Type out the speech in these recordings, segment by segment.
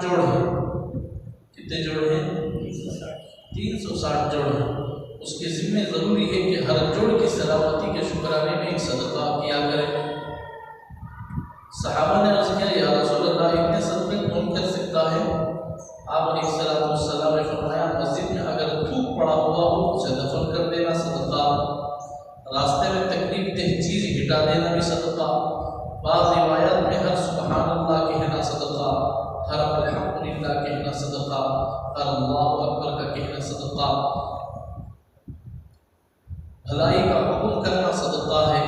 جوڑ ہیں. کتنے جوڑ ہیں؟ 360 جوڑ ہیں. اس کے ذمہ ضروری ہے کہ ہر جوڑ کی سلامتی کے شکرانے میں ایک صدقہ کیا کرے. صحابہ نے عرض کیا یا رسول اللہ اتنے صدقے کون کر سکتا ہے؟ آپ علیہ السلام نے فرمایا مسجد میں اگر تھوک پڑا ہوا ہو اسے دفن کر دینا صدقہ، راستے میں تکلیف دہ چیز ہٹا دینا بھی صدقہ، بعض روایات میں ہر سبحان اللہ کہنا صدقہ، ہر الحمدللہ کہنا صدقہ، ہر اللہ اکبر کا کہنا صدقہ، بھلائی کا حکم کرنا صدقہ ہے،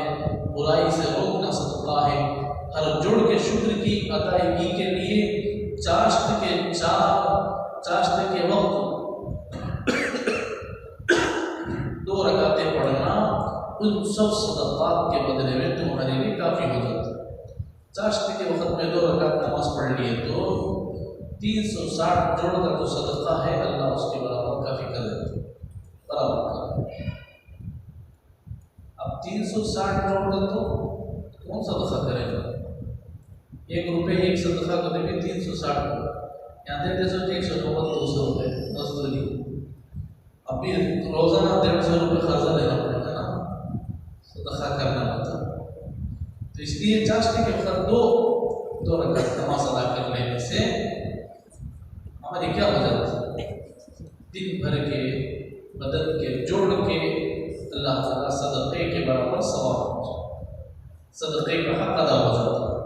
برائی سے روکنا صدقہ ہے. ہر جوڑ کے شکر کی ادائیگی کے لیے چاشت کے وقت 2 رکعتیں پڑھنا ان سب صدقات کے بدلے میں تمہارے لیے کافی ہو جاتا ہے. چاشت کے وقت میں 2 رکعت نماز پڑھ لیے تو 360 جوڑ کا جو صدقہ ہے اللہ اس کے برابر کافی کر دیتا ہے. برابر کر. اب 360 جوڑ کا تو کون صدقہ کرے گا؟ 1 روپے ایک صدقہ کرنے میں 360 یہاں دیتے سو 190 200 روپے مزدوری. ابھی روزانہ 150 روپے خرچہ لینا پڑے گا نا صدقہ کرنا ہوتا. تو اس لیے چاشتی کے وقت 2 رکعت نماز ادا کر لینے سے ہماری کیا ہو جاتی ہے؟ دن بھر کے بدن کے جوڑ کے اللہ تعالیٰ صدقے کے برابر ثواب ہو جاتا ہے، صدقے کا حق ادا ہو جاتا ہے.